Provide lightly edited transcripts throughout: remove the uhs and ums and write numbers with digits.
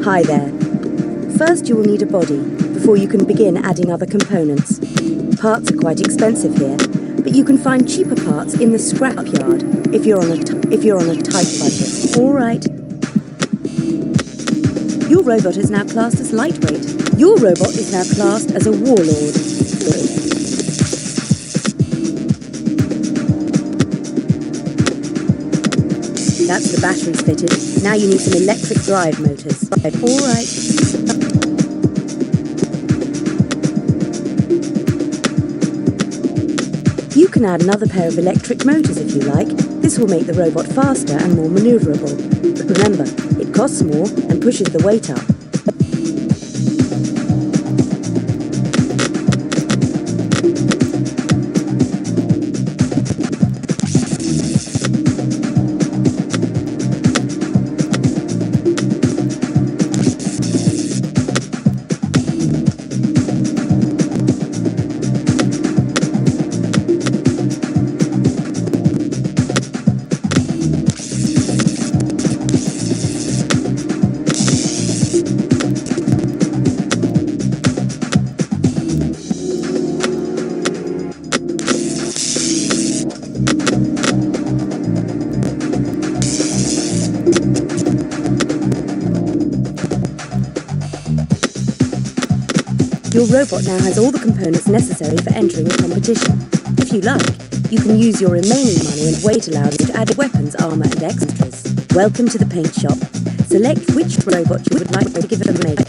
Hi there. First you will need a body before you can begin adding other components. Parts are quite expensive here, but you can find cheaper parts in the scrapyard if you're on a tight budget. All right. Your robot is now classed as lightweight. Your robot is now classed as a warlord. That's the batteries fitted. Now you need some electric drive motors. All right. You can add another pair of electric motors if you like. This will make the robot faster and more maneuverable. But remember, it costs more and pushes the weight up. Your robot now has all the components necessary for entering the competition. If you like, you can use your remaining money and weight allowance to add weapons, armour and extras. Welcome to the paint shop. Select which robot you would like to give it a makeover.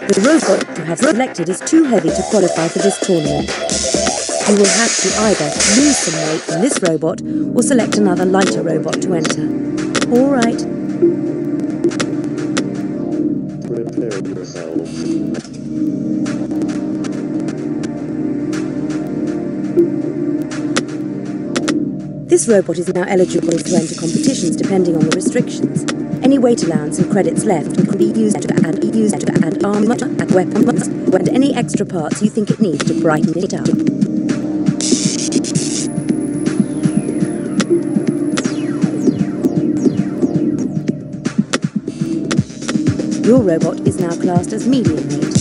The robot you have selected is too heavy to qualify for this tournament. You will have to either lose some weight from this robot or select another lighter robot to enter. All right. Prepare yourselves. This robot is now eligible to enter competitions depending on the restrictions. Any weight allowance and credits left can be used to add armor, add weapons, and any extra parts you think it needs to brighten it up. Your robot is now classed as medium weight.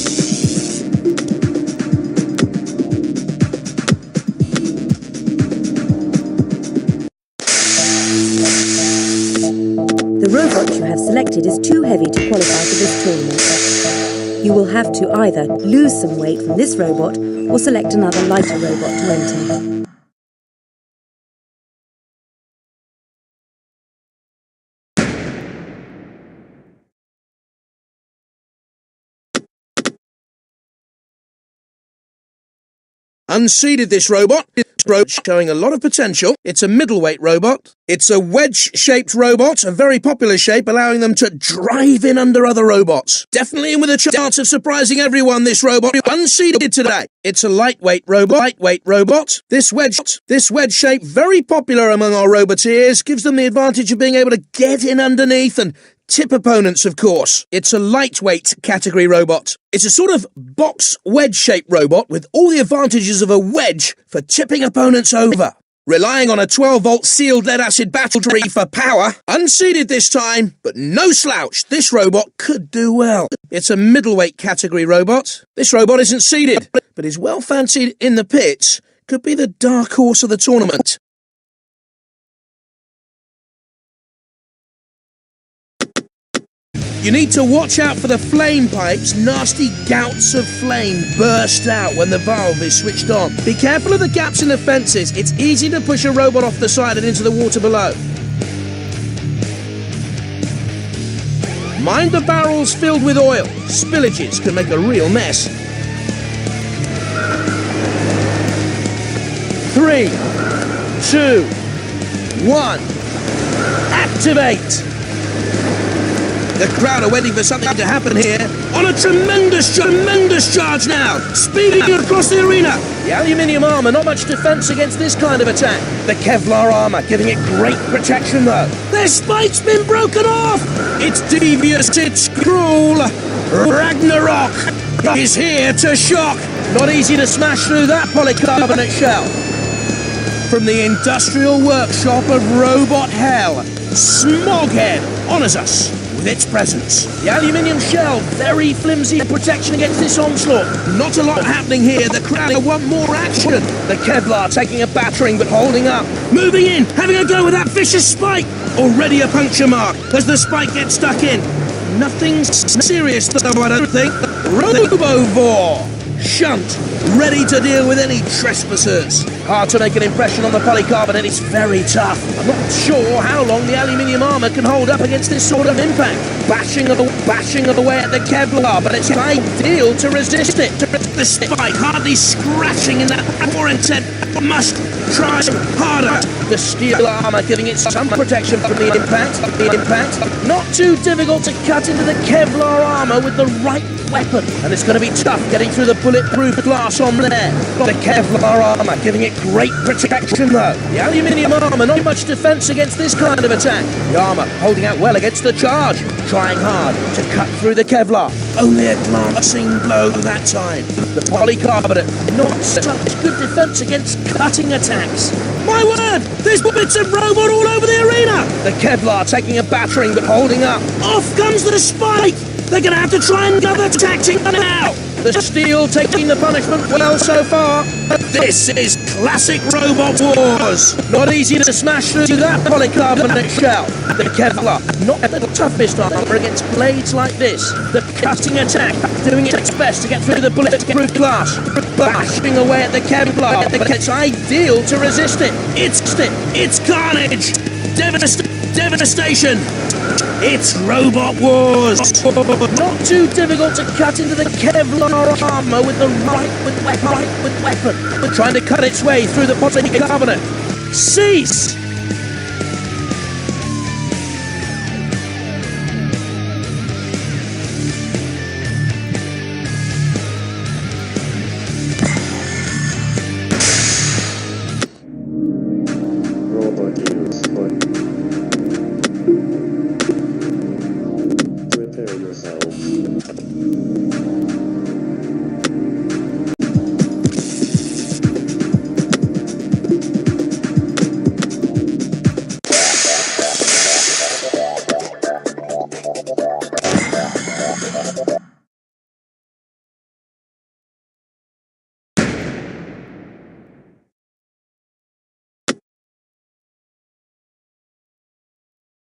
The robot you have selected is too heavy to qualify for this tournament. You will have to either lose some weight from this robot or select another lighter robot to enter. Unseated this robot. This robot showing a lot of potential. It's a middleweight robot. It's a wedge-shaped robot, a very popular shape, allowing them to drive in under other robots. Definitely in with a chance of surprising everyone, this robot. Unseated today. It's a lightweight robot. This wedge shape, very popular among our roboteers, gives them the advantage of being able to get in underneath and tip opponents, of course. It's a lightweight category robot. It's a sort of box wedge-shaped robot with all the advantages of a wedge for tipping opponents over. Relying on a 12-volt sealed lead-acid battery for power. Unseated this time, but no slouch. This robot could do well. It's a middleweight category robot. This robot isn't seeded, but is well fancied in the pits. Could be the dark horse of the tournament. You need to watch out for the flame pipes. Nasty gouts of flame burst out when the valve is switched on. Be careful of the gaps in the fences. It's easy to push a robot off the side and into the water below. Mind the barrels filled with oil. Spillages can make a real mess. 3, 2, 1. Activate! The crowd are waiting for something to happen here. On a tremendous charge now, speeding across the arena. The aluminium armour, not much defence against this kind of attack. The Kevlar armour giving it great protection though. Their spike's been broken off. It's devious, it's cruel. Ragnarok is here to shock. Not easy to smash through that polycarbonate shell. From the industrial workshop of Robot Hell, Smoghead honours us with its presence. The aluminium shell, very flimsy protection against this onslaught. Not a lot happening here. The crowd want more action. The Kevlar taking a battering but holding up. Moving in, having a go with that vicious spike. Already a puncture mark as the spike gets stuck in. Nothing serious though, I don't think. Robovore! Shunt, ready to deal with any trespassers. Hard to make an impression on the polycarbonate, it's very tough. I'm not sure how long the aluminium armour can hold up against this sort of impact. Bashing away at the Kevlar, but it's ideal to resist it. The spike hardly scratching in that more intent. Must try harder. The steel armour giving it some protection from the impact. Not too difficult to cut into the Kevlar armour with the right weapon. And it's going to be tough getting through the bulletproof glass on there. The Kevlar armour giving it great protection though. The aluminium armour, not much defence against this kind of attack. The armour holding out well against the charge. Trying hard to cut through the Kevlar. Only a glancing blow that time. The polycarbonate, not such good defence against cutting attacks. My word! There's bits of robot all over the arena! The Kevlar taking a battering but holding up. Off comes the spike! They're going to have to try another tactic now! The steel taking the punishment well so far. This is classic Robot Wars. Not easy to smash through that polycarbonate shell. The Kevlar, not the toughest armour against blades like this. The cutting attack, doing its best to get through the bulletproof glass. Bashing away at the Kevlar, but it's ideal to resist it. It's carnage. Devastation. It's Robot Wars. Not too difficult to cut into the Kevlar armour with the right weapon. But trying to cut its way through the polycarbonate. Cease! Robot use one. Prepare yourselves.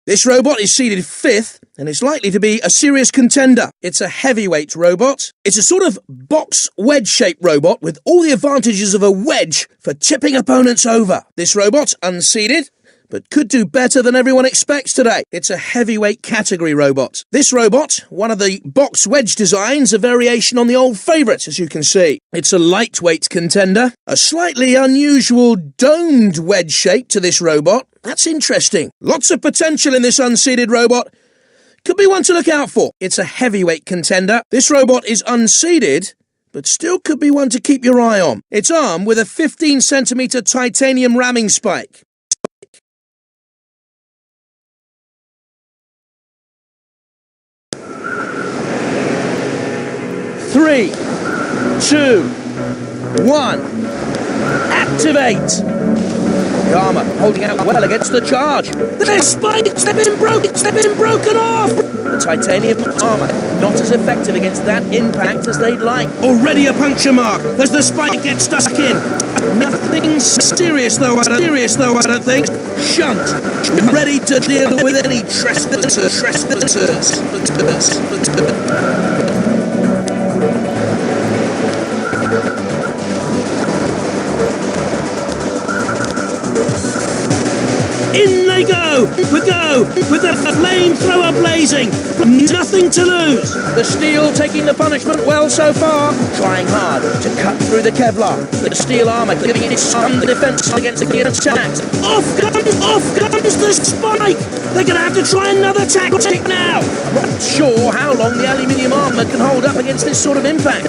This robot is seeded 5th, and it's likely to be a serious contender. It's a heavyweight robot. It's a sort of box wedge-shaped robot with all the advantages of a wedge for tipping opponents over. This robot, unseeded, but could do better than everyone expects today. It's a heavyweight category robot. This robot, one of the box wedge designs, a variation on the old favourite, as you can see. It's a lightweight contender, a slightly unusual domed wedge shape to this robot. That's interesting. Lots of potential in this unseeded robot. Could be one to look out for. It's a heavyweight contender. This robot is unseeded, but still could be one to keep your eye on. It's armed with a 15cm titanium ramming spike. Three, 2, 1, activate! The armour holding out well against the charge. Their spikes have been broken off! The titanium armour not as effective against that impact as they'd like. Already a puncture mark as the spike gets stuck in. Nothing serious though, I don't think. Shunt, ready to deal with any trespassers. In they go! With the flamethrower blazing! Nothing to lose! The steel taking the punishment well so far. Trying hard to cut through the Kevlar. The steel armour giving it some defence against the attacks. Off comes the spike! They're going to have to try another tactic now! I'm not sure how long the aluminium armour can hold up against this sort of impact.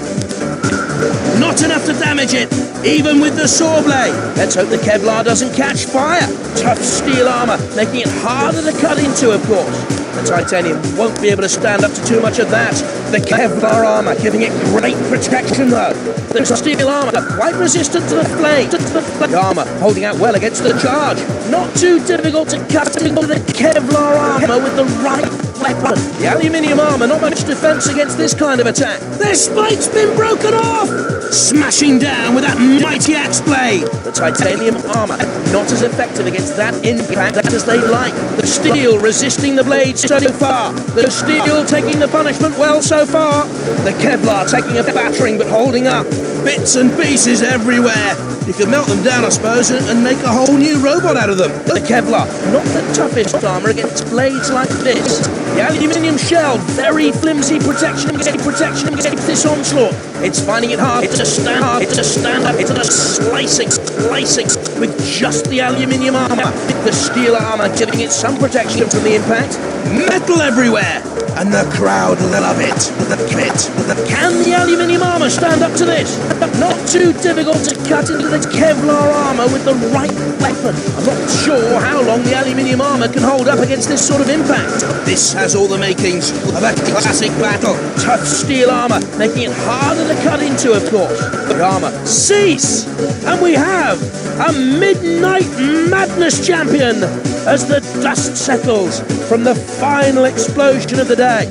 Not enough to damage it, even with the saw blade. Let's hope the Kevlar doesn't catch fire. Tough steel armour, making it harder to cut into, of course. The titanium won't be able to stand up to too much of that. The Kevlar armour giving it great protection, though. The steel armour quite resistant to the flame. The armour holding out well against the charge. Not too difficult to cut into the Kevlar armour with the right weapon. The aluminium armour, not much defence against this kind of attack. Their spike's been broken off! Smashing down with that mighty axe blade. The titanium armour not as effective against that impact as they'd like. The steel resisting the blade so far. The steel taking the punishment well so far. The Kevlar taking a battering but holding up. Bits and pieces everywhere. You could melt them down, I suppose, and make a whole new robot out of them. The Kevlar, not the toughest armour against blades like this. The aluminium shell, very flimsy protection against this onslaught. It's finding it hard to stand up. It's a slicing with just the aluminium armour. The steel armour giving it some protection from the impact. Metal everywhere! And the crowd love it. Can the aluminium armour stand up to this? Not too difficult to cut into the Kevlar armour with the right weapon. I'm not sure how long the aluminium armour can hold up against this sort of impact. This has all the makings of a classic battle. Tough steel armour, making it harder to cut into, of course. The armour cease! And we have a Midnight Madness champion as the dust settles from the final explosion of the day.